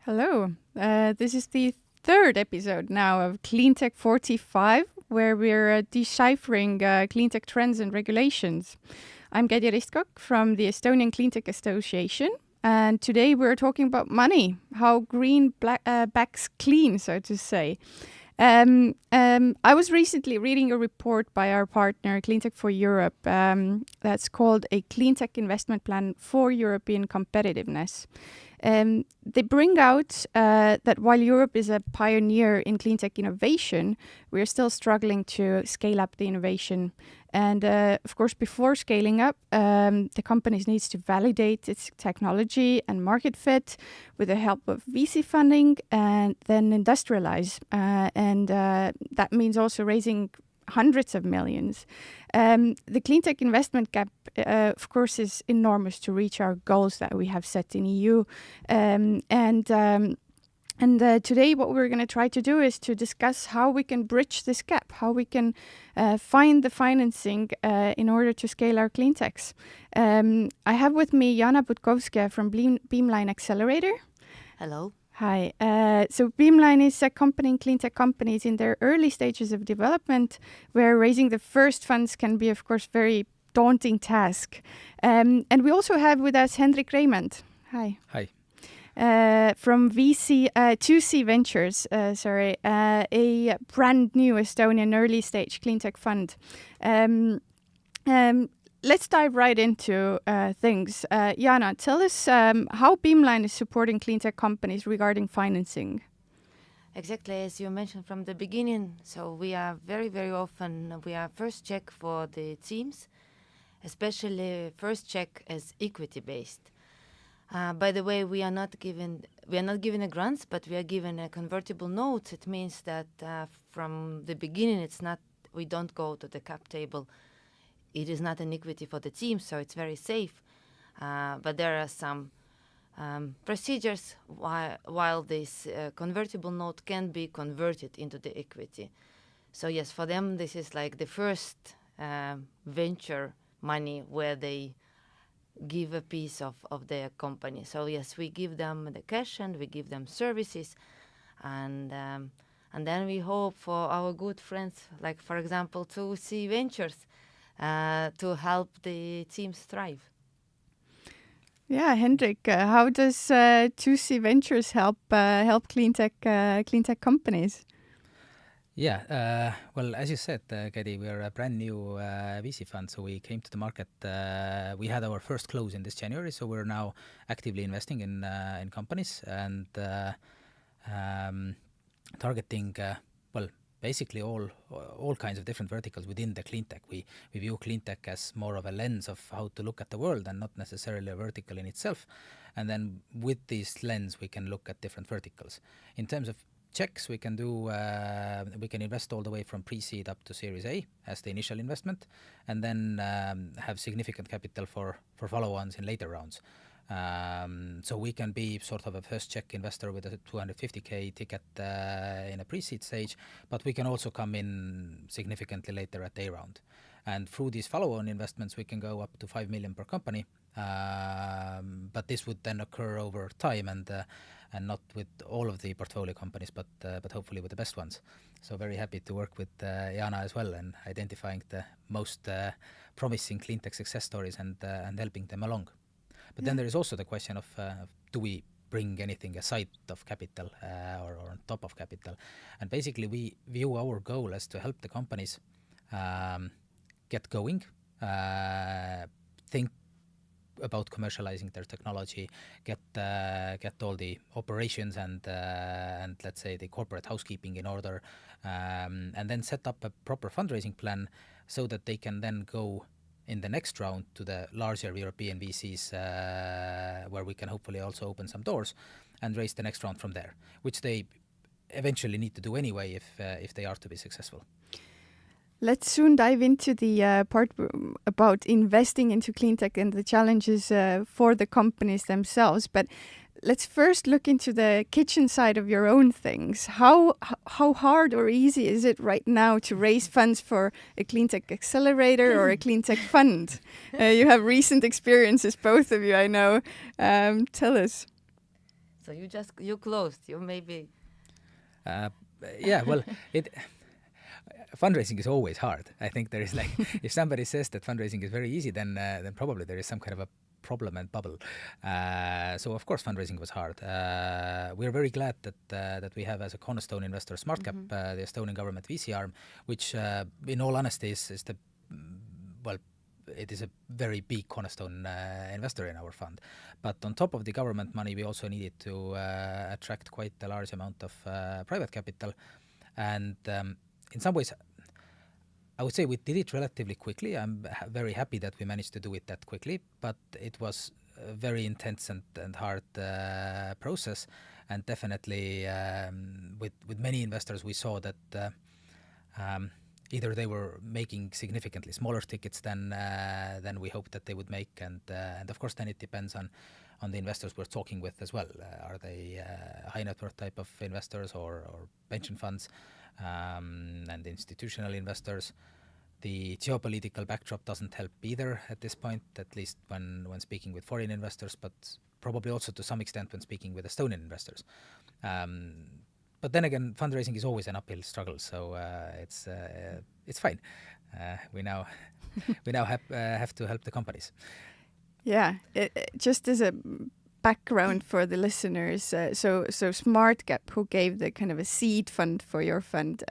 Hello. This is the third episode now of Cleantech45, where we're deciphering cleantech trends and regulations. I'm Kadri Ristkok from the Estonian Cleantech Association, and today we're talking about money, how green backs clean, so to say. I was recently reading a report by our partner Cleantech45 that's called a Cleantech Investment Plan for European Competitiveness. They bring out that while Europe is a pioneer in cleantech innovation, we're still struggling to scale up the innovation. And of course, before scaling up, the companies needs to validate its technology and market fit with the help of VC funding and then industrialize. And that means also raising hundreds of millions. The cleantech investment gap, of course, is enormous to reach our goals that we have set in EU. Today, what we're going to try to do is to discuss how we can bridge this gap, how we can find the financing in order to scale our cleantechs. I have with me Jana Budkovskaja from Beamline Accelerator. Hello. Hi. So Beamline is accompanying cleantech companies in their early stages of development, where raising the first funds can be, of course, very daunting task. And we also have with us Hendrik Reimand. Hi. Hi. From 2C Ventures, a brand new Estonian early stage cleantech fund. Let's dive right into things. Jana, tell us how Beamline is supporting cleantech companies regarding financing. Exactly as you mentioned from the beginning. So we are very often, we are first check for the teams, especially first check as equity based. By the way, we are not given a grants, but we are given a convertible note. It means that from the beginning, we don't go to the cap table. It is not an equity for the team, so it's very safe. But there are some procedures while this convertible note can be converted into the equity. So yes, for them, this is like the first venture money where they give a piece of their company. So yes, we give them the cash and we give them services, and then we hope for our good friends, like for example 2C Ventures, to help the teams thrive. Yeah, Hendrik, how does 2C Ventures help cleantech companies? Yeah, well, as you said, Kadri, we are a brand new VC fund, so we came to the market. We had our first close in this January, so we're now actively investing in companies and targeting, basically all kinds of different verticals within the cleantech. We view cleantech as more of a lens of how to look at the world and not necessarily a vertical in itself. And then with this lens, we can look at different verticals. In terms of checks, we can invest all the way from pre-seed up to Series A as the initial investment, and then have significant capital for follow-ons in later rounds. So we can be sort of a first check investor with a 250k ticket in a pre-seed stage, but we can also come in significantly later at A round. And through these follow-on investments, we can go up to 5 million per company. But this would then occur over time and not with all of the portfolio companies, but hopefully with the best ones. So very happy to work with Jana as well and identifying the most promising cleantech success stories and helping them along. But then there is also the question of do we bring anything aside of capital or on top of capital? And basically we view our goal as to help the companies get going, think about commercializing their technology, get all the operations and let's say the corporate housekeeping in order, and then set up a proper fundraising plan so that they can then go in the next round to the larger European VCs, where we can hopefully also open some doors and raise the next round from there, which they eventually need to do anyway if they are to be successful. Let's soon dive into the part about investing into cleantech and the challenges for the companies themselves. But let's first look into the kitchen side of your own things. How hard or easy is it right now to raise funds for a Cleantech Accelerator or a Cleantech fund? You have recent experiences, both of you, I know. Tell us. So you closed. You maybe. Yeah, well, fundraising is always hard. I think there is like, if somebody says that fundraising is very easy, then probably there is some kind of a problem and bubble. So of course fundraising was hard. We're very glad that we have as a cornerstone investor SmartCap, the Estonian government VC arm, which in all honesty is the, well, it is a very big cornerstone investor in our fund. But on top of the government money, we also needed to attract quite a large amount of private capital. And in some ways, I would say we did it relatively quickly. I'm very happy that we managed to do it that quickly, but it was a very intense and hard process. And definitely with many investors, we saw that either they were making significantly smaller tickets than we hoped that they would make. And of course, then it depends on the investors we're talking with as well. Are they high net worth type of investors or pension funds and institutional investors? The geopolitical backdrop doesn't help either at this point, at least when speaking with foreign investors, but probably also to some extent when speaking with Estonian investors. But then again, fundraising is always an uphill struggle, so it's fine. We now have to help the companies. Yeah, just as a background for the listeners, so SmartCap, who gave the kind of a seed fund for your fund,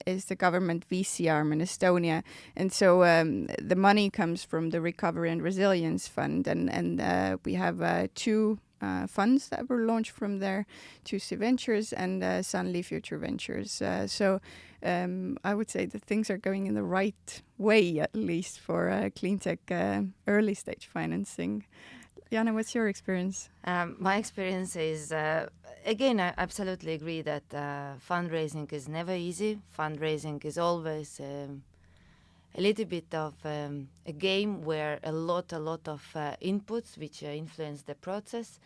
is the government VC arm in Estonia, and so the money comes from the Recovery and Resilience Fund, and we have two funds that were launched from there, 2C Ventures and Sunly Future Ventures. So I would say that things are going in the right way, at least for cleantech early stage financing. Jana, what's your experience? My experience is, again, I absolutely agree that fundraising is never easy. Fundraising is always a little bit of a game where a lot of inputs which influence the process.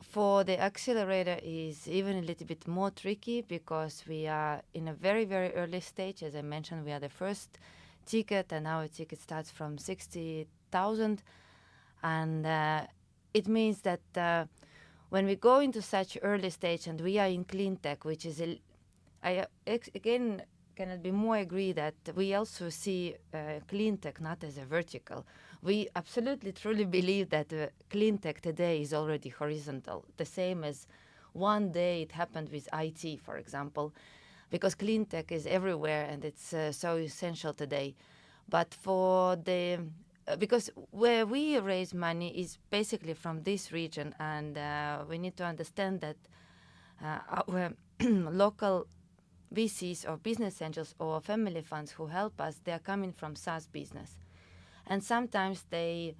For the accelerator is even a little bit more tricky because we are in a very, very early stage. As I mentioned, we are the first ticket, and our ticket starts from 60,000. And it means that when we go into such early stage and we are in cleantech, which is, again, cannot be more agree that we also see cleantech not as a vertical. We absolutely truly believe that cleantech today is already horizontal, the same as one day it happened with IT, for example, because cleantech is everywhere and it's so essential today. But for the because where we raise money is basically from this region, and we need to understand that our local VCs or business angels or family funds who help us, they are coming from SaaS business. And sometimes they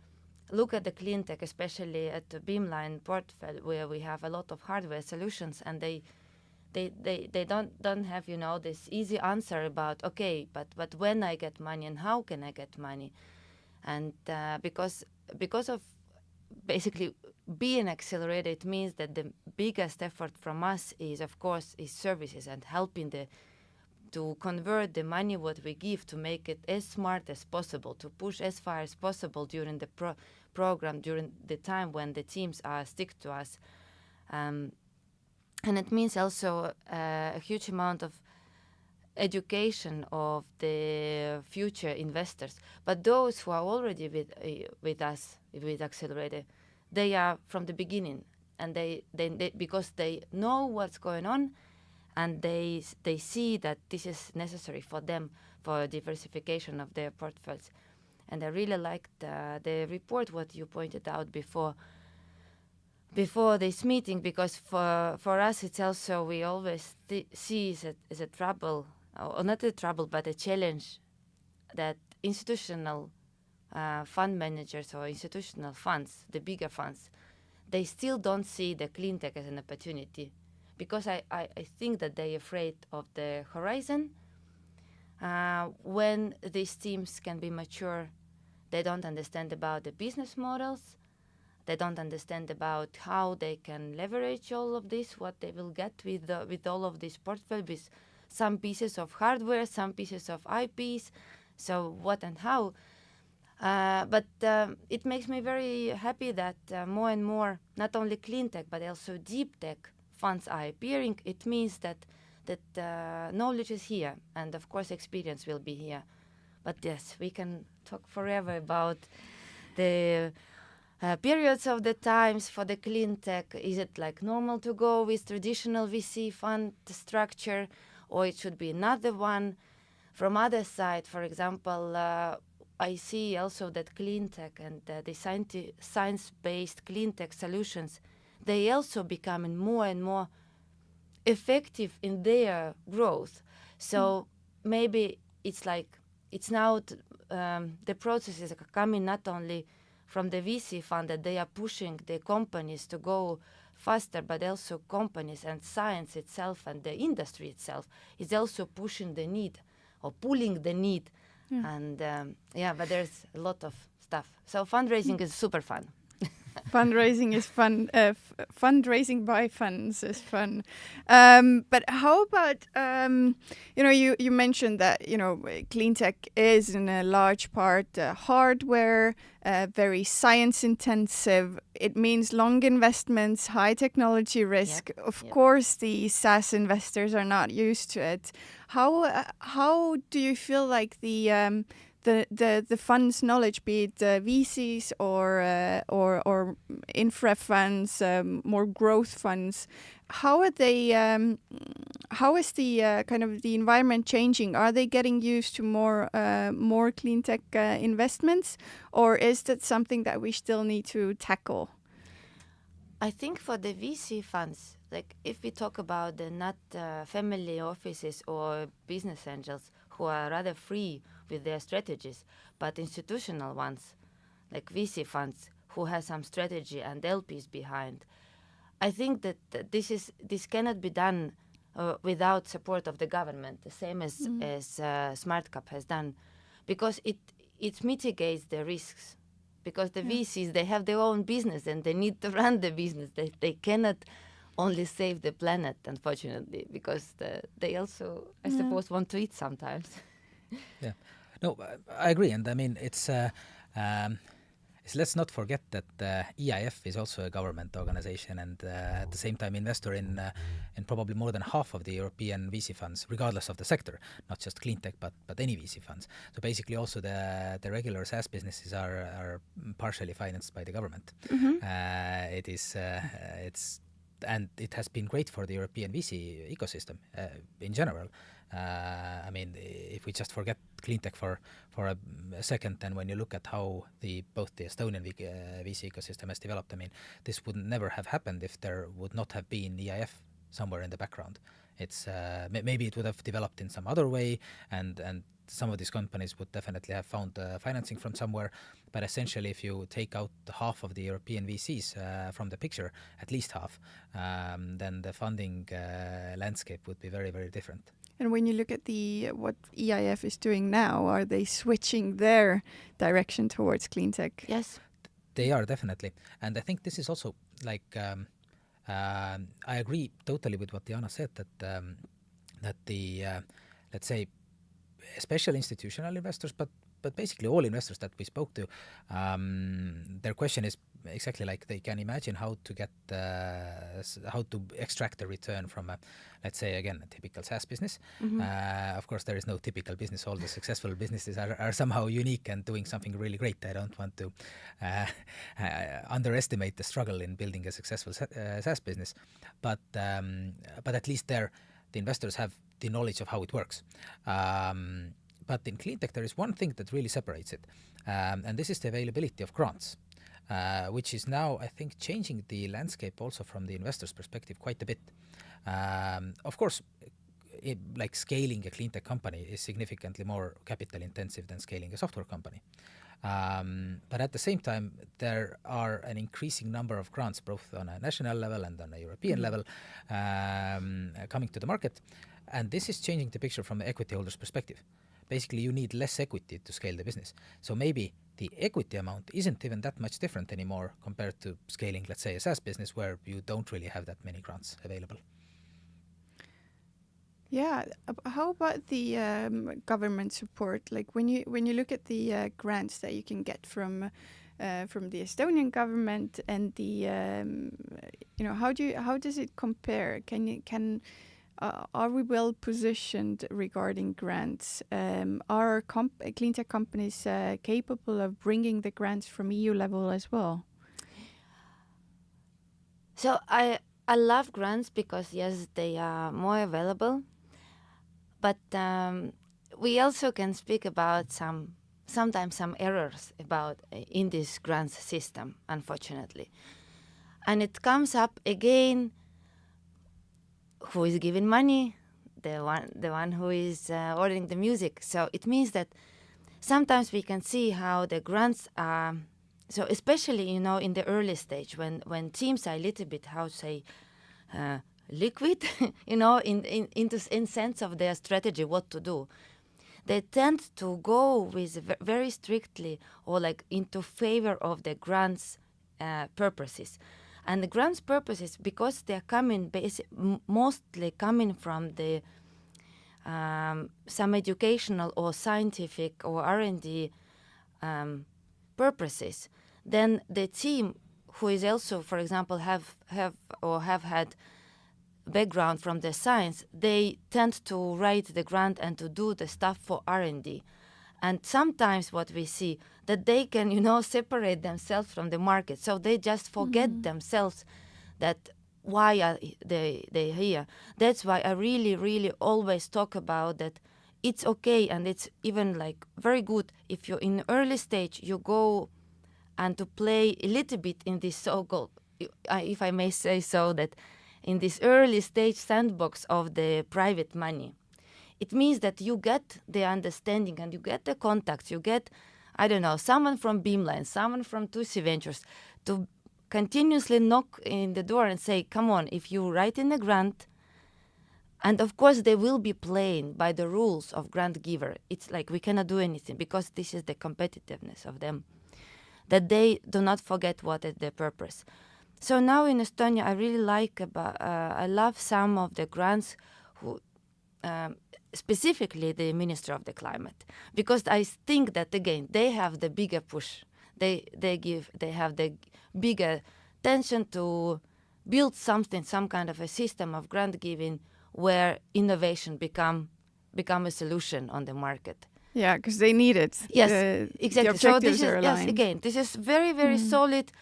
look at the cleantech, especially at the Beamline portfolio, where we have a lot of hardware solutions, and they don't have, this easy answer about, okay, but when I get money and how can I get money? And because of basically being accelerator, it means that the biggest effort from us is, of course, is services and helping to convert the money what we give to make it as smart as possible, to push as far as possible during the program, during the time when the teams stick to us. And it means also a huge amount of education of the future investors. But those who are already with us, with Accelerator, they are from the beginning, and they because they know what's going on, and they see that this is necessary for them for diversification of their portfolios. And I really liked the report what you pointed out before this meeting, because for us it's also, we always see it as a trouble, or not a trouble, but a challenge, that institutional fund managers or institutional funds, the bigger funds, they still don't see the cleantech as an opportunity, because I think that they're afraid of the horizon. When these teams can be mature, they don't understand about the business models. They don't understand about how they can leverage all of this, what they will get with all of this portfolio, with some pieces of hardware, some pieces of IPs, so what and how. But it makes me very happy that more and more, not only clean tech, but also deep tech funds are appearing. It means that knowledge is here, and of course experience will be here. But yes, we can talk forever about the periods of the times for the clean tech. Is it like normal to go with traditional VC fund structure, or it should be another one? From other side, for example, I see also that clean tech and the science-based clean tech solutions, they also becoming more and more effective in their growth. So maybe it's like it's now the processes are coming not only from the VC fund that they are pushing the companies to go faster, but also companies and science itself and the industry itself is also pushing the need or pulling the need. And but there's a lot of stuff. So fundraising is super fun. Fundraising is fun. Fundraising by funds is fun. But how about, you mentioned that, clean tech is in a large part hardware, very science intensive. It means long investments, high technology risk. Of course, the SaaS investors are not used to it. How do you feel like the funds knowledge, be it VCs or infra funds, more growth funds, how are they? How is the kind of the environment changing? Are they getting used to more clean tech investments, or is that something that we still need to tackle? I think for the VC funds, like if we talk about the not family offices or business angels who are rather free with their strategies, but institutional ones, like VC funds, who has some strategy and LPs behind, I think that this cannot be done without support of the government, the same as SmartCap has done, because it mitigates the risks. Because the VCs, they have their own business and they need to run the business. They cannot only save the planet, unfortunately, because they also, I suppose, want to eat sometimes. Yeah, no, I agree, and I mean let's not forget that EIF is also a government organization, and at the same time investor in probably more than half of the European VC funds, regardless of the sector, not just clean tech, but any VC funds. So basically, also the regular SaaS businesses are partially financed by the government. And it has been great for the European VC ecosystem in general. I mean, if we just forget clean tech for a second, then when you look at how both the Estonian VC ecosystem has developed, I mean, this would never have happened if there would not have been EIF somewhere in the background. It's maybe it would have developed in some other way, and some of these companies would definitely have found financing from somewhere. But essentially, if you take out half of the European VCs from the picture, at least half, then the funding landscape would be very, very different. And when you look at what EIF is doing now, are they switching their direction towards clean tech? Yes. They are, definitely. And I think this is also like, I agree totally with what Jana said, that the, let's say, especially institutional investors, but basically all investors that we spoke to, their question is exactly like they can imagine how to extract a return from let's say again, a typical SaaS business. Of course, there is no typical business. All the successful businesses are somehow unique and doing something really great. I don't want to underestimate the struggle in building a successful SaaS business, but at least the investors have the knowledge of how it works. But in clean tech, there is one thing that really separates it, and this is the availability of grants, which is now, I think, changing the landscape also from the investor's perspective quite a bit. Of course, like scaling a clean tech company is significantly more capital intensive than scaling a software company. But at the same time, there are an increasing number of grants, both on a national level and on a European level, coming to the market. And this is changing the picture from the equity holder's perspective. Basically, you need less equity to scale the business. So maybe the equity amount isn't even that much different anymore compared to scaling, let's say, a SaaS business where you don't really have that many grants available. Yeah. How about the government support? Like when you look at the grants that you can get from the Estonian government and the how does it compare? Are we well positioned regarding grants? Are clean tech companies capable of bringing the grants from EU level as well? So I love grants because yes, they are more available, but we also can speak about sometimes some errors about in this grants system, unfortunately, and it comes up again. Who is giving money? The one who is ordering the music. So it means that sometimes we can see how the grants are. So especially, in the early stage when teams are a little bit, how to say, liquid, in sense of their strategy, what to do, they tend to go with very strictly or like into favor of the grants purposes. And the grants purposes, because they're coming mostly coming from the some educational or scientific or R&D purposes, then the team who is also, for example, have had background from the science, they tend to write the grant and to do the stuff for R&D. And sometimes what we see, that they can, separate themselves from the market. So they just forget themselves that why are they here. That's why I really, really always talk about that it's okay and it's even like very good if you're in early stage, you go and to play a little bit in this so-called, if I may say so, that in this early stage sandbox of the private money. It means that you get the understanding and you get the contacts, you get, I don't know, someone from Beamline, someone from 2C Ventures to continuously knock in the door and say, come on, if you write in a grant, and of course they will be playing by the rules of grant giver. It's like we cannot do anything because this is the competitiveness of them, that they do not forget what is their purpose. So now in Estonia, I really I love some of the grants who, specifically the Minister of the Climate, because I think that again they have the bigger push. They have the bigger tension to build something, some kind of a system of grant giving where innovation become a solution on the market. Yeah, because they need it. Yes, exactly. So this is very, very solid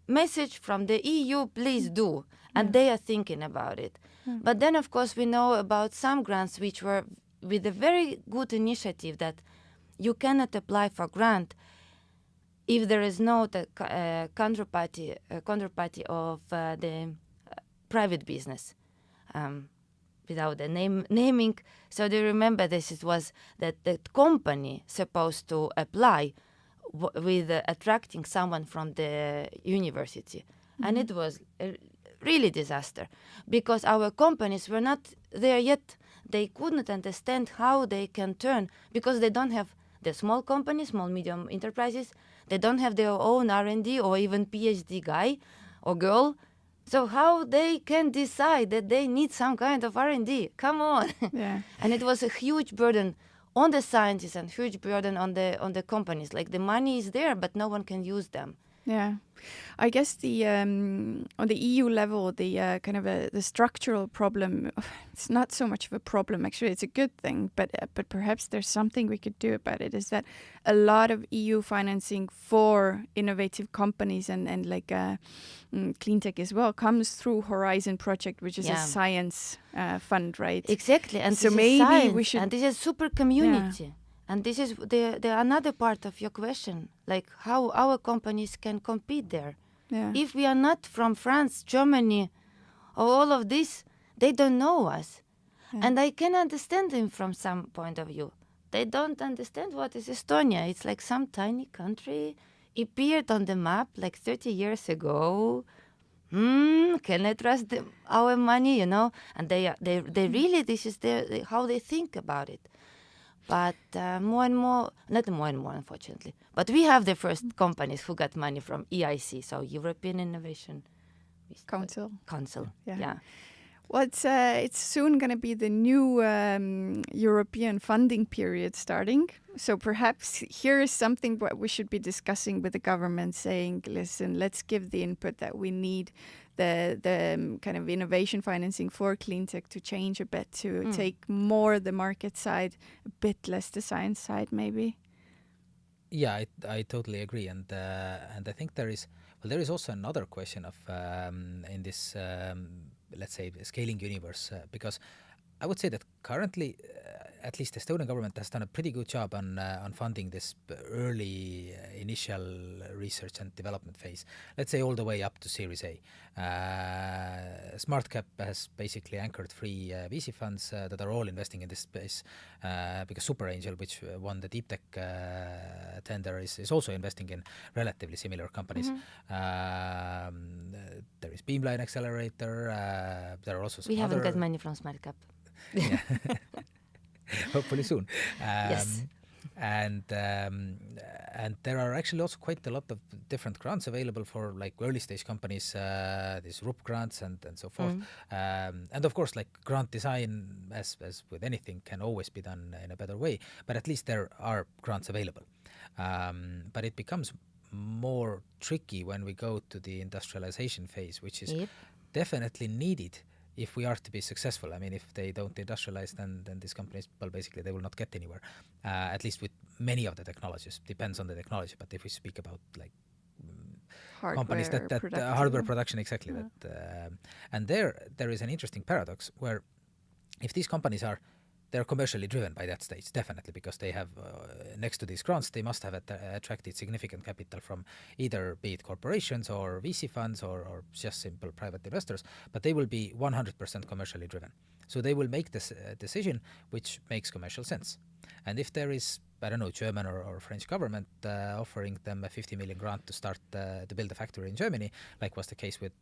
message from the EU. Please do, and they are thinking about it. But then, of course, we know about some grants which were with a very good initiative that you cannot apply for grant if there is no counterparty of the private business. Without the naming, so they remember this was that the company supposed to apply with attracting someone from the university, and it was a really disaster because our companies were not there yet. They couldn't understand how they can turn because they don't have the small companies, small medium enterprises. They don't have their own R&D or even PhD guy or girl. So how they can decide that they need some kind of R&D? Come on. Yeah. And it was a huge burden on the scientists and huge burden on the companies. Like the money is there, but no one can use them. Yeah, I guess the on the EU level, the kind of the structural problem, it's not so much of a problem. Actually, it's a good thing, but perhaps there's something we could do about it. Is that a lot of EU financing for innovative companies and like clean tech as well comes through Horizon project, which is a science fund, right? Exactly, and so this maybe is science, we should. And this is super community. Yeah. And this is the another part of your question, like how our companies can compete there. Yeah. If we are not from France, Germany, or all of this, they don't know us. Yeah. And I can understand them from some point of view. They don't understand what is Estonia. It's like some tiny country. It appeared on the map like 30 years ago. Can I trust our money, And they really, this is how they think about it. But more and more, unfortunately. But we have the first companies who got money from EIC, so European Innovation Council. Yeah. Well, it's soon going to be the new European funding period starting. So perhaps here is something what we should be discussing with the government, saying, listen, let's give the input that we need the kind of innovation financing for cleantech to change a bit, to take more the market side, a bit less the science side, maybe. Yeah, I totally agree, and I think there is also another question of in this let's say scaling universe, because I would say that currently at least the Estonian government has done a pretty good job on funding this early initial research and development phase, let's say all the way up to Series A. SmartCap has basically anchored 3 VC funds that are all investing in this space, because Super Angel, which won the deep tech tender, is also investing in relatively similar companies. There is Beamline Accelerator. There are also some We haven't other got money from SmartCap. Yeah. Hopefully soon. Yes. And there are actually also quite a lot of different grants available for like early stage companies, these RUP grants and so forth. And of course, like grant design, as with anything, can always be done in a better way, but at least there are grants available. But it becomes more tricky when we go to the industrialization phase, which is definitely needed if we are to be successful. I mean, if they don't industrialize, then these companies, well, basically they will not get anywhere, at least with many of the technologies. Depends on the technology, but if we speak about like Hardware companies that hardware production, exactly, that and there is an interesting paradox where if these companies they're commercially driven by that stage, definitely, because they have, next to these grants, they must have attracted significant capital from either be it corporations or VC funds or just simple private investors, but they will be 100% commercially driven. So they will make this decision which makes commercial sense. And if there is, I don't know, German or French government offering them a 50 million grant to start to build a factory in Germany, like was the case with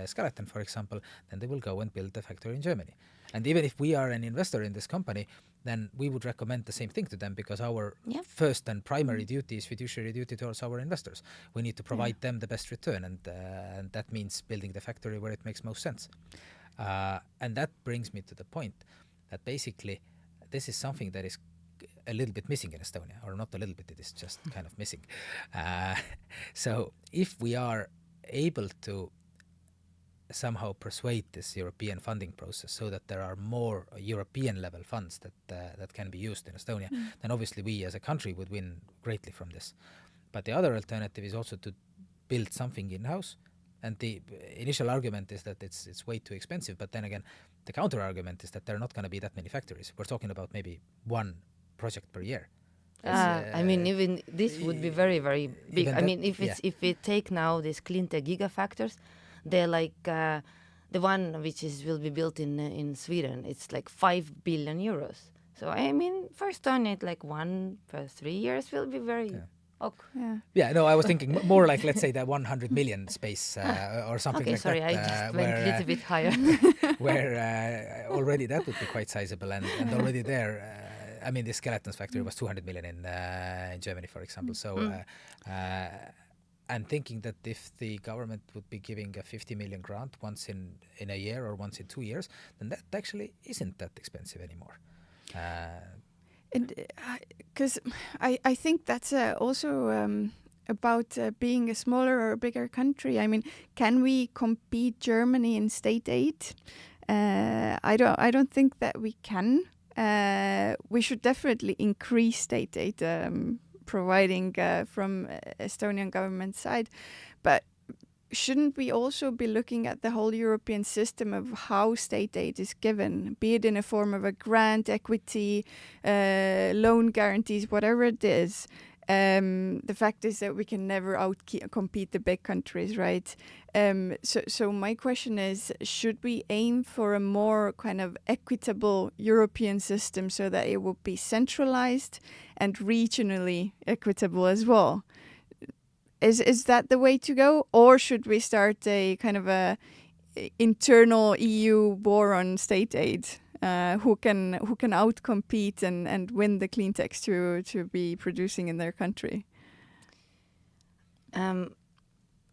Skeleton, for example, then they will go and build a factory in Germany. And even if we are an investor in this company, then we would recommend the same thing to them, because our first and primary duty is fiduciary duty towards our investors. We need to provide them the best return, and that means building the factory where it makes most sense. And that brings me to the point that basically this is something that is a little bit missing in Estonia, or not a little bit, it is just kind of missing. So if we are able to somehow persuade this European funding process so that there are more European level funds that can be used in Estonia, then obviously we as a country would win greatly from this. But the other alternative is also to build something in-house. And the initial argument is that it's way too expensive, but then again, the counter argument is that there are not going to be that many factories. We're talking about maybe one project per year. I mean, even this would be very, very big. I mean, if we take now these Cleantech gigafactors, they're like the one which will be built in Sweden. It's like 5 billion euros. So I mean, for Estonia, like 1 per 3 years will be very no, I was thinking more like, let's say, the 100 million space or something like sorry, that. I just went a little bit higher. Where already that would be quite sizable, and already there. I mean, the Skeletons factory was 200 million in Germany, for example. So I'm thinking that if the government would be giving a 50 million grant once in a year or once in 2 years, then that actually isn't that expensive anymore. Because I think that's also about being a smaller or a bigger country. I mean, can we compete Germany in state aid? I don't think that we can. We should definitely increase state aid providing from Estonian government side, but shouldn't we also be looking at the whole European system of how state aid is given, be it in a form of a grant, equity, loan guarantees, whatever it is? The fact is that we can never compete the big countries, right? So my question is, should we aim for a more kind of equitable European system so that it will be centralized and regionally equitable as well? Is that the way to go, or should we start a kind of a internal EU war on state aid? Who can outcompete and win the clean techs to be producing in their country?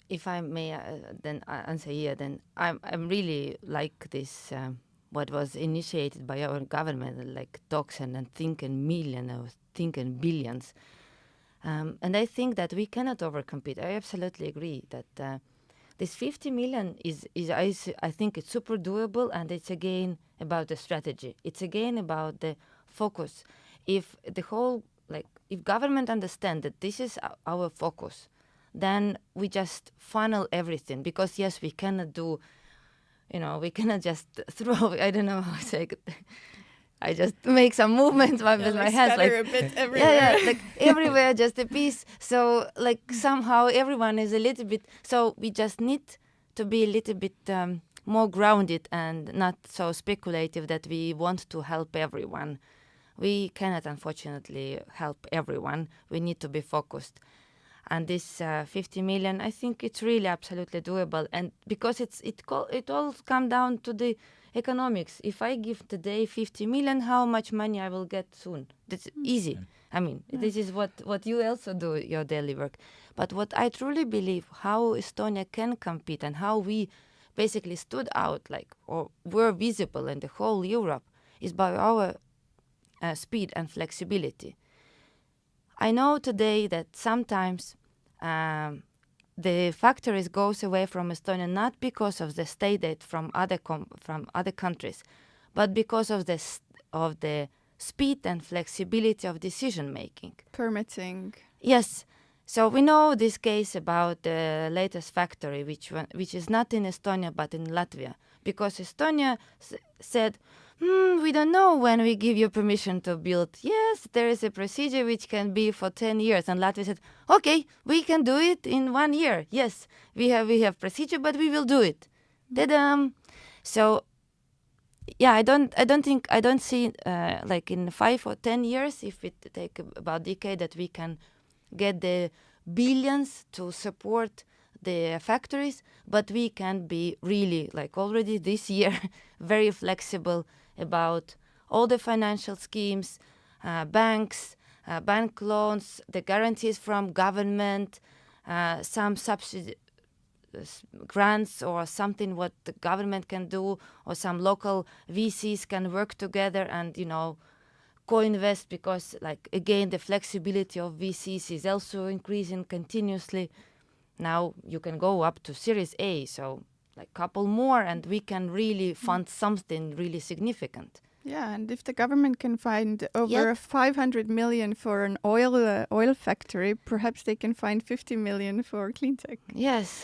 If I may then answer here, then I'm really like this what was initiated by our government, like talks and thinking million or thinking billions. And I think that we cannot overcompete. I absolutely agree that this 50 million I think it's super doable, and it's again about the strategy. It's again about the focus. If the whole, if government understand that this is our focus, then we just funnel everything, because yes, we cannot do, we cannot just throw, I don't know how to say it. I just make some movements with my hands, a bit everywhere. Everywhere, just a piece. So somehow everyone is a little bit. So we just need to be a little bit more grounded and not so speculative that we want to help everyone. We cannot, unfortunately, help everyone. We need to be focused. And this 50 million, I think it's really absolutely doable. And because it all comes down to the economics. If I give today 50 million, how much money I will get soon? That's easy. I mean, this is what you also do, your daily work. But what I truly believe, how Estonia can compete and how we basically stood out, or were visible in the whole Europe, is by our speed and flexibility. I know today that sometimes the factories goes away from Estonia not because of the state aid from other countries, but because of the speed and flexibility of decision making. Permitting. Yes. So we know this case about the latest factory, which is not in Estonia but in Latvia, because Estonia said, we don't know when we give you permission to build. Yes, there is a procedure which can be for 10 years. And Latvia said, okay, we can do it in 1 year. Yes, we have procedure, but we will do it. So, yeah, I don't see in 5 or 10 years, if it take about a decade, that we can get the billions to support the factories, but we can be really, already this year, very flexible about all the financial schemes, banks, bank loans, the guarantees from government, some subsidy grants or something what the government can do, or some local VCs can work together and, co-invest, because, again, the flexibility of VCs is also increasing continuously. Now you can go up to Series A, so couple more, and we can really fund something really significant. Yeah, and if the government can find over 500 million for an oil factory, perhaps they can find 50 million for Cleantech. Yes,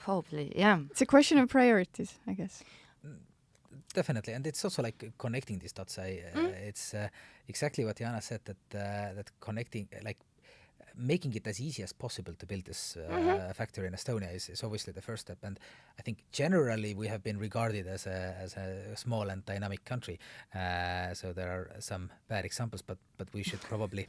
hopefully, yeah. It's a question of priorities, I guess. Definitely, and it's also connecting these dots. It's exactly what Jana said, that connecting, making it as easy as possible to build this factory in Estonia is obviously the first step. And I think generally we have been regarded as a small and dynamic country. So there are some bad examples, but we should probably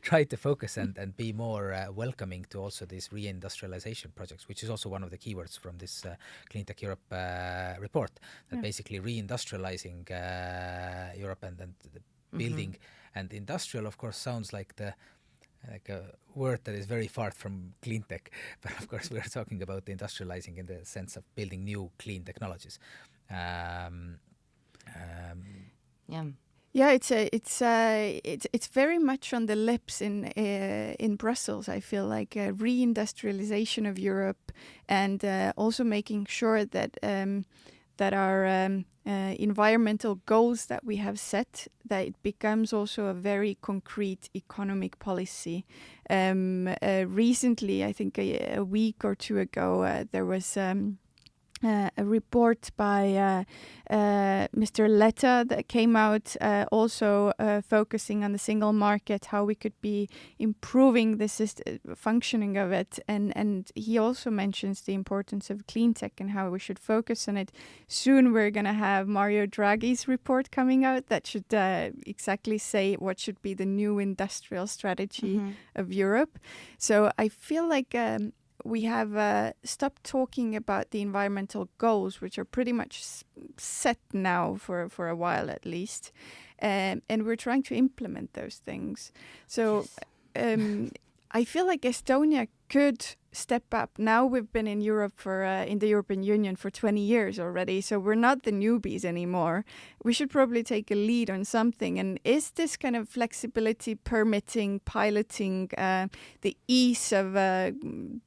try to focus and be more welcoming to also these reindustrialization projects, which is also one of the keywords from this Cleantech Europe report, that basically reindustrializing Europe and building. And industrial, of course, sounds like a word that is very far from clean tech, but of course we are talking about industrializing in the sense of building new clean technologies. Yeah, it's very much on the lips in Brussels. I feel like reindustrialization of Europe, and also making sure that our environmental goals that we have set, that it becomes also a very concrete economic policy. Recently, I think a week or two ago, there was a report by Mr. Letta that came out, also focusing on the single market, how we could be improving the functioning of it. And he also mentions the importance of clean tech and how we should focus on it. Soon we're going to have Mario Draghi's report coming out that should exactly say what should be the new industrial strategy of Europe. So I feel like we have stopped talking about the environmental goals, which are pretty much set now for a while at least. And we're trying to implement those things. So I feel like Estonia could step up. Now we've been in Europe in the European Union for 20 years already, so we're not the newbies anymore. We should probably take a lead on something. And is this kind of flexibility, permitting, piloting, the ease of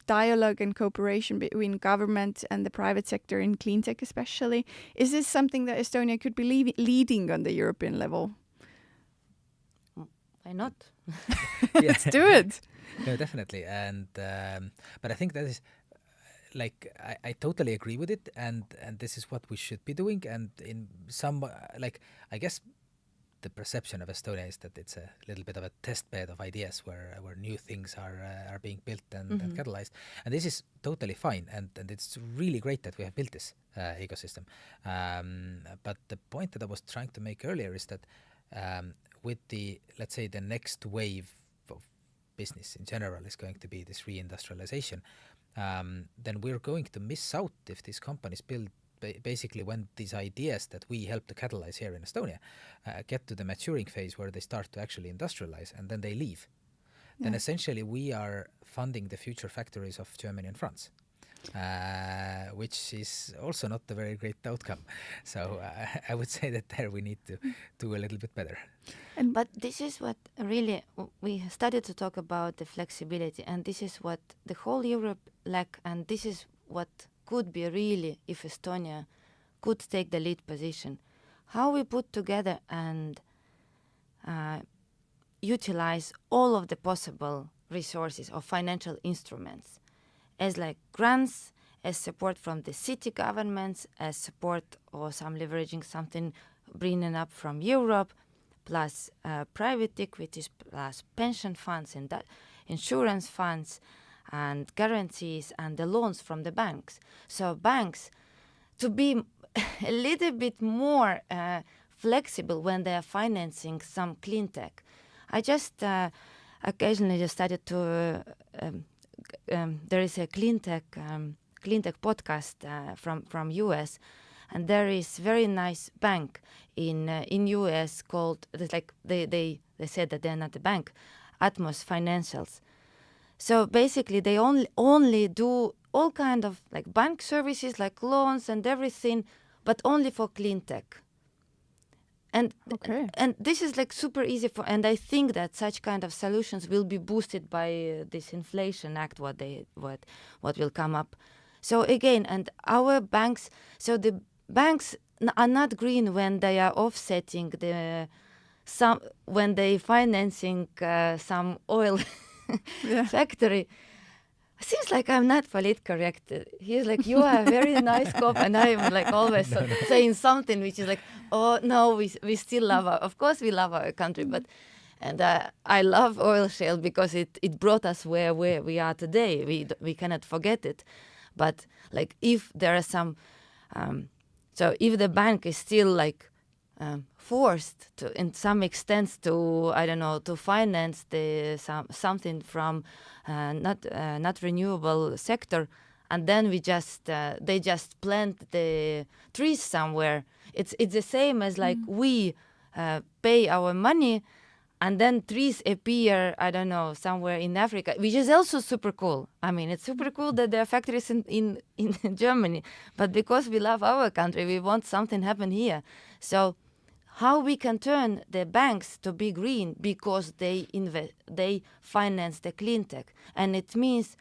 dialogue and cooperation between government and the private sector in cleantech especially, is this something that Estonia could be leading on the European level? Why not? Let's do it. No, definitely. And but I think that is like I totally agree with it, and this is what we should be doing. And in some I guess the perception of Estonia is that it's a little bit of a test bed of ideas where new things are being built and catalyzed, and this is totally fine, and it's really great that we have built this ecosystem. But the point that I was trying to make earlier is that with the, let's say, the next wave of business in general is going to be this reindustrialization, then we're going to miss out if these companies build basically when these ideas that we help to catalyze here in Estonia get to the maturing phase where they start to actually industrialize and then they leave. Yeah. Then essentially we are funding the future factories of Germany and France. Which is also not a very great outcome. So I would say that there we need to do a little bit better. But this is what really we started to talk about, the flexibility, and this is what the whole Europe lack, and this is what could be really if Estonia could take the lead position. How we put together and utilize all of the possible resources or financial instruments as like grants, as support from the city governments, as support or some leveraging something bringing up from Europe, plus private equities, plus pension funds and insurance funds and guarantees and the loans from the banks. So banks to be a little bit more flexible when they are financing some clean tech. I just occasionally just started to there is a Cleantech podcast from US, and there is very nice bank in US called, like they said that they're not a bank, Atmos Financials. So basically they only do all kind of like bank services like loans and everything, but only for cleantech. And this is like super easy and I think that such kind of solutions will be boosted by this Inflation Act, what will come up. So again, and our banks, so the banks are not green when they are offsetting when they financing some oil factory. Seems like I'm not politically correct. He's like, you are a very nice cop, and I'm like always saying something which is like, oh no, we still love of course we love our country, but I love oil shale because it brought us where we are today. We cannot forget it. But like if there are some, so if the bank is still like forced to, in some extent, to to finance something from not renewable sector, and then they just plant the trees somewhere. It's the same as like we pay our money, and then trees appear somewhere in Africa, which is also super cool. I mean, it's super cool that there are factories in Germany, but because we love our country, we want something happen here. So how we can turn the banks to be green because they finance the clean tech, and it means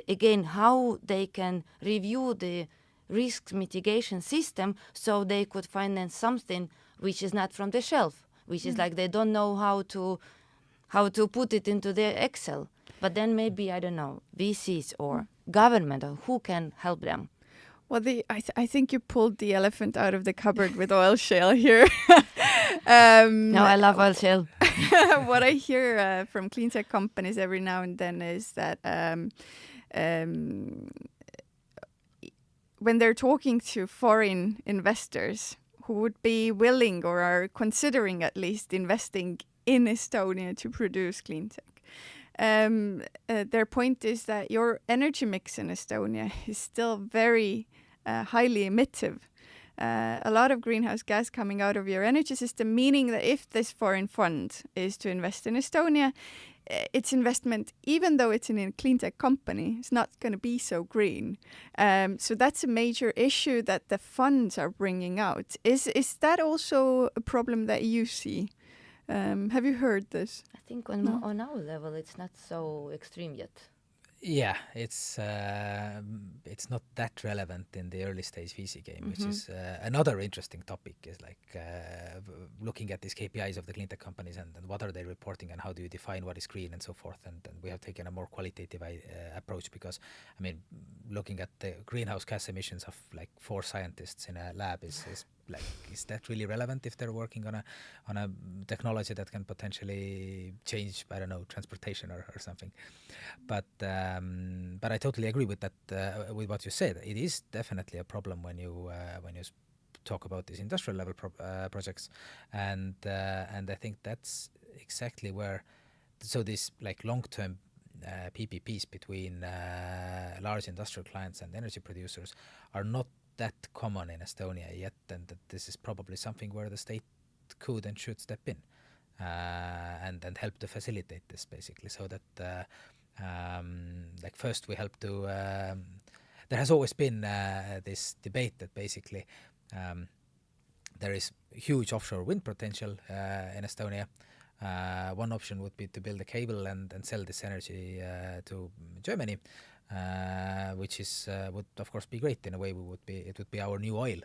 again how they can review the risk mitigation system so they could finance something which is not from the shelf, which is like they don't know how to put it into their Excel, but then maybe VCs or government or who can help them. Well, I think you pulled the elephant out of the cupboard with oil shale here. No, I love oil shale. What I hear from cleantech companies every now and then is that when they're talking to foreign investors who would be willing or are considering at least investing in Estonia to produce cleantech, their point is that your energy mix in Estonia is still very highly emittive. A lot of greenhouse gas coming out of your energy system, meaning that if this foreign fund is to invest in Estonia, its investment, even though it's in a clean tech company, is not going to be so green. So that's a major issue that the funds are bringing out. Is that also a problem that you see? Have you heard this? I think on our level it's not so extreme yet. Yeah, it's not that relevant in the early stage VC game, which is another interesting topic. Is like looking at these KPIs of the cleantech companies and what are they reporting and how do you define what is green and so forth. And we have taken a more qualitative approach because, I mean, looking at the greenhouse gas emissions of like 4 scientists in a lab is that really relevant if they're working on a technology that can potentially change, I don't know, transportation or something. But I totally agree with that, with what you said. It is definitely a problem when you talk about these industrial level projects, and I think that's exactly where. So these like long-term PPPs between large industrial clients and energy producers are not that common in Estonia yet, and that this is probably something where the state could and should step in and help to facilitate this, basically, so that like first we help to there has always been this debate that basically there is huge offshore wind potential in Estonia. One option would be to build a cable and sell this energy to Germany, which is would of course be great in a way. It would be our new oil.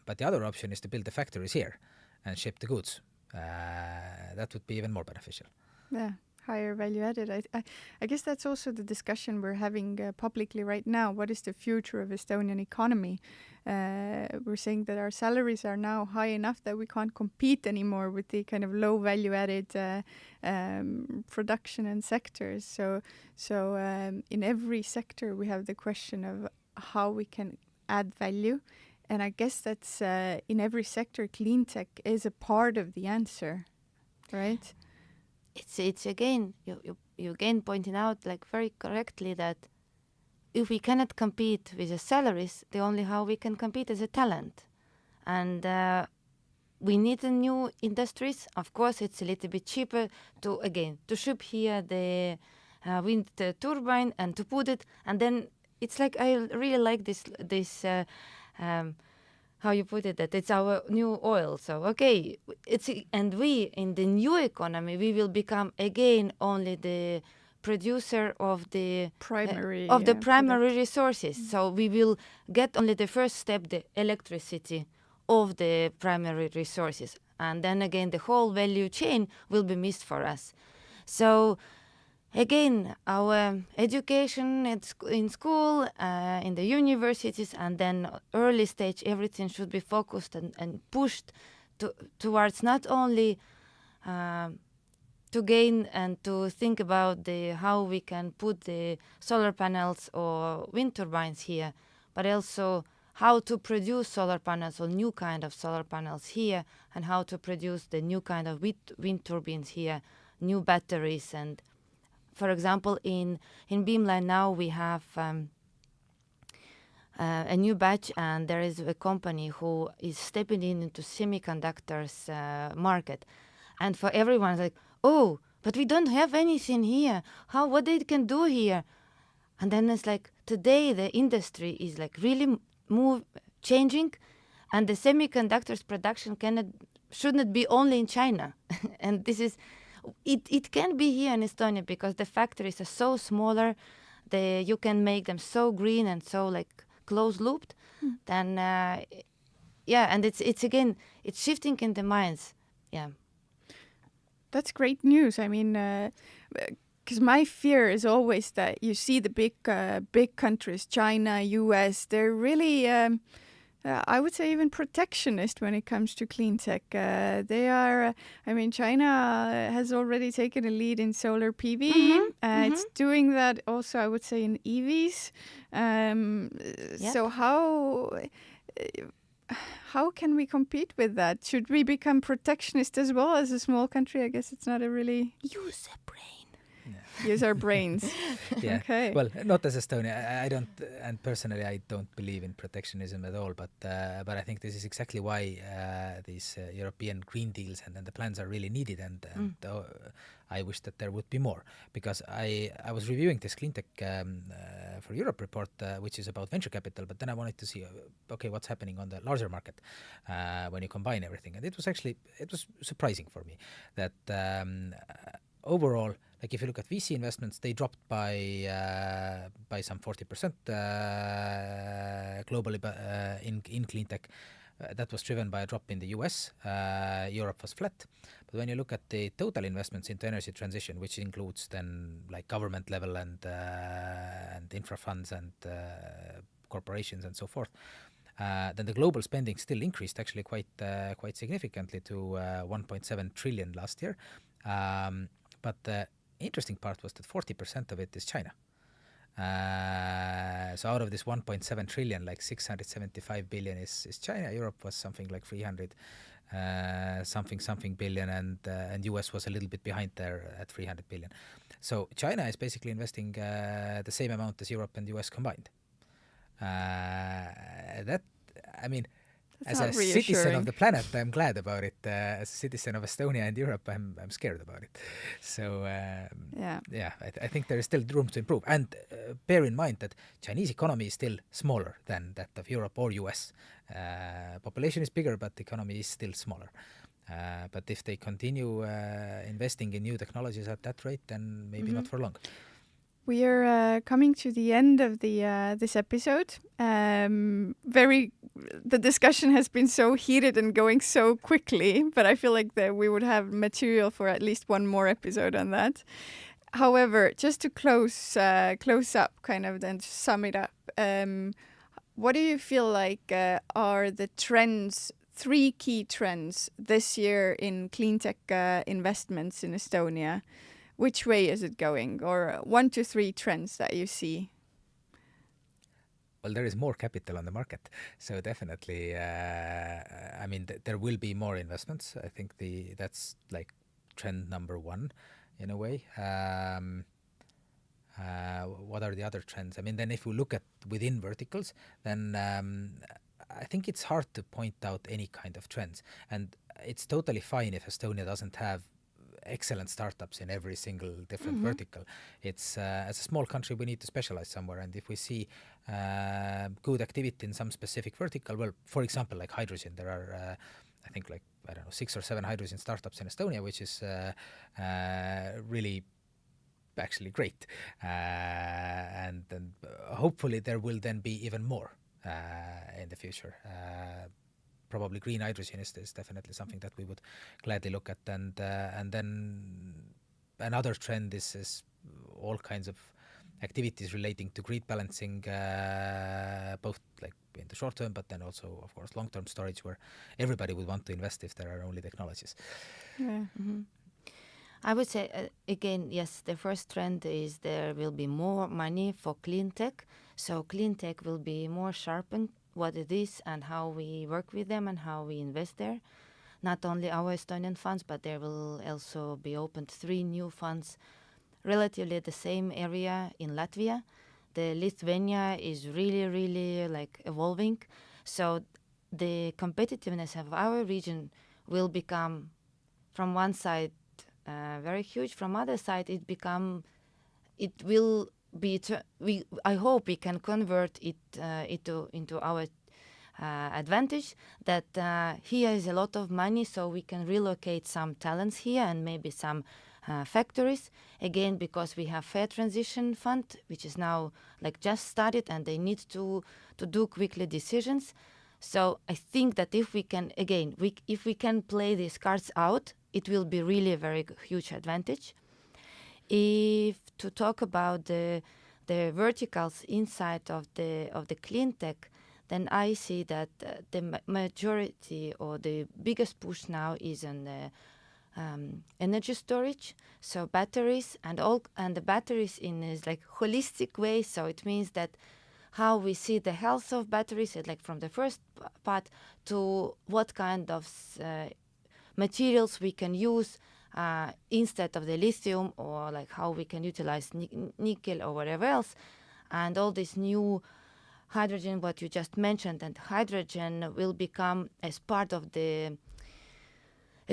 But the other option is to build the factories here and ship the goods. That would be even more beneficial. Yeah, higher value added. I guess that's also the discussion we're having publicly right now. What is the future of Estonian economy? We're saying that our salaries are now high enough that we can't compete anymore with the kind of low value added production and sectors. So in every sector we have the question of how we can add value. And I guess that's in every sector, clean tech is a part of the answer, right? It's again, you again pointing out like very correctly that if we cannot compete with the salaries, the only how we can compete is a talent. And we need new industries. Of course, it's a little bit cheaper to ship here the wind turbine and to put it. And then it's like, I really like this how you put it, that it's our new oil. So, okay, and we, in the new economy, we will become again only the producer of the primary resources. So we will get only the first step, the electricity of the primary resources. And then again, the whole value chain will be missed for us. So again, our education in school, in the universities, and then early stage, everything should be focused and pushed towards not only to gain and to think about how we can put the solar panels or wind turbines here, but also how to produce solar panels or new kind of solar panels here, and how to produce the new kind of wind turbines here, new batteries. And for example, in Beamline now we have a new batch, and there is a company who is stepping into semiconductors market. And for everyone, like, oh, but we don't have anything here. What they can do here? And then it's like, today the industry is like really changing, and the semiconductors production shouldn't be only in China. And this is, it can be here in Estonia because the factories are so smaller, you can make them so green and so like close-looped. Then, and it's again, it's shifting in the minds. Yeah. That's great news. I mean, because my fear is always that you see the big countries, China, US, they're really, I would say, even protectionist when it comes to clean tech. They are, I mean, China has already taken a lead in solar PV. It's doing that also, I would say, in EVs. Yep. So how can we compete with that? Should we become protectionist as well as a small country? I guess it's not a really... Use a brain. use our brains. Yeah. Okay. Well, not as Estonia. I don't, and personally, I don't believe in protectionism at all. But I think this is exactly why these European Green Deals and the plans are really needed. And I wish that there would be more, because I was reviewing this Cleantech for Europe report, which is about venture capital. But then I wanted to see, okay, what's happening on the larger market when you combine everything. And it was surprising for me that overall, like if you look at VC investments, they dropped by some 40% globally in Cleantech. That was driven by a drop in the US. Europe was flat. But when you look at the total investments into energy transition, which includes then like government level and infra funds and corporations and so forth, then the global spending still increased actually quite significantly to 1.7 trillion last year. But the interesting part was that 40% of it is China. So out of this 1.7 trillion, like 675 billion is China. Europe was something like 300 something billion, and US was a little bit behind there at 300 billion. So China is basically investing the same amount as Europe and US combined. As a citizen of the planet, I'm glad about it. As a citizen of Estonia and Europe, I'm scared about it. So I think there is still room to improve. And bear in mind that Chinese economy is still smaller than that of Europe or US. Population is bigger, but the economy is still smaller. But if they continue investing in new technologies at that rate, then maybe not for long. We are coming to the end of this episode. The discussion has been so heated and going so quickly, but I feel like that we would have material for at least one more episode on that. However, just to close up, kind of, then to sum it up, what do you feel like are the trends? 3 key trends this year in cleantech investments in Estonia. Which way is it going? Or 1 to 3 trends that you see? Well, there is more capital on the market. So definitely, there will be more investments. I think that's like trend number 1 in a way. What are the other trends? Then if we look at within verticals, then I think it's hard to point out any kind of trends. And it's totally fine if Estonia doesn't have excellent startups in every single different vertical. It's as a small country, we need to specialize somewhere. And if we see good activity in some specific vertical, well, for example, like hydrogen, there are, I think, 6 or 7 hydrogen startups in Estonia, which is really actually great. And hopefully there will then be even more in the future. Probably green hydrogen is definitely something that we would gladly look at, and then another trend is all kinds of activities relating to grid balancing, both like in the short term, but then also, of course, long-term storage, where everybody would want to invest if there are only technologies. Yeah. I would say, again, yes, the first trend is there will be more money for cleantech. So cleantech will be more sharpened what it is and how we work with them and how we invest there. Not only our Estonian funds, but there will also be opened 3 new funds relatively the same area in Latvia. The Lithuania is really, really evolving. So the competitiveness of our region will become, from one side, very huge. From other side, it will be. I hope we can convert it into our advantage. That here is a lot of money, so we can relocate some talents here and maybe some factories. Again, because we have Fair Transition Fund, which is now just started, and they need to do quickly decisions. So I think that if we can, again, if we can play these cards out, it will be really a very huge advantage. If to talk about the verticals inside of the cleantech, then I see that the majority or the biggest push now is on the energy storage, so batteries and the batteries in is holistic way. So it means that how we see the health of batteries, from the first part to what kind of materials we can use, instead of the lithium, or like how we can utilize nickel or whatever else. And all this new hydrogen, what you just mentioned, and hydrogen will become as part of the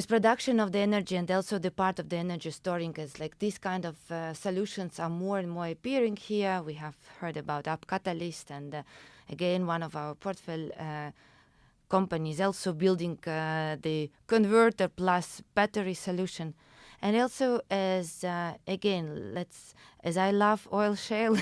production of the energy, and also the part of the energy storing, as like these kind of solutions are more and more appearing here. We have heard about Up Catalyst, and again, one of our portfolio companies also building the converter plus battery solution. And also, as again, as I love oil shale,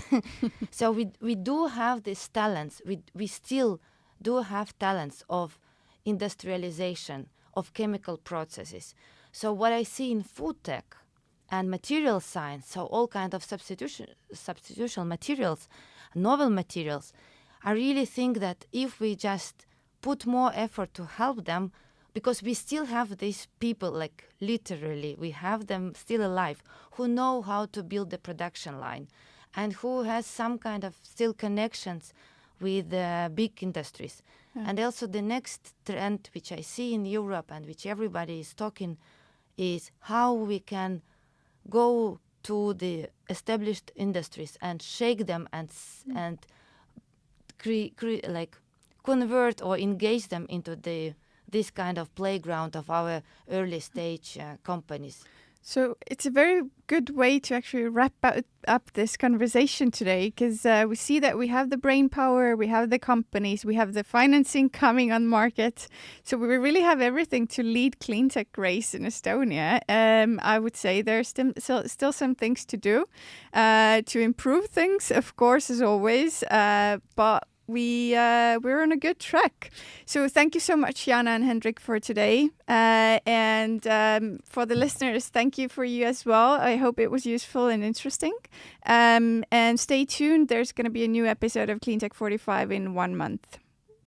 so we do have these talents. We still do have talents of industrialization, of chemical processes. So what I see in food tech and material science, so all kind of substitutional materials, novel materials, I really think that if we just put more effort to help them, because we still have these people, like literally, we have them still alive, who know how to build the production line and who has some kind of still connections with big industries. And also the next trend, which I see in Europe and which everybody is talking, is how we can go to the established industries and shake them and like convert or engage them into this kind of playground of our early stage companies. So it's a very good way to actually wrap up this conversation today, because we see that we have the brain power, we have the companies, we have the financing coming on market. So we really have everything to lead cleantech race in Estonia. I would say there's still some things to do to improve things, of course, as always, but we're on a good track. So thank you so much, Jana and Hendrik, for today. And for the listeners, thank you for you as well. I hope it was useful and interesting. And stay tuned. There's going to be a new episode of Cleantech45 in 1 month.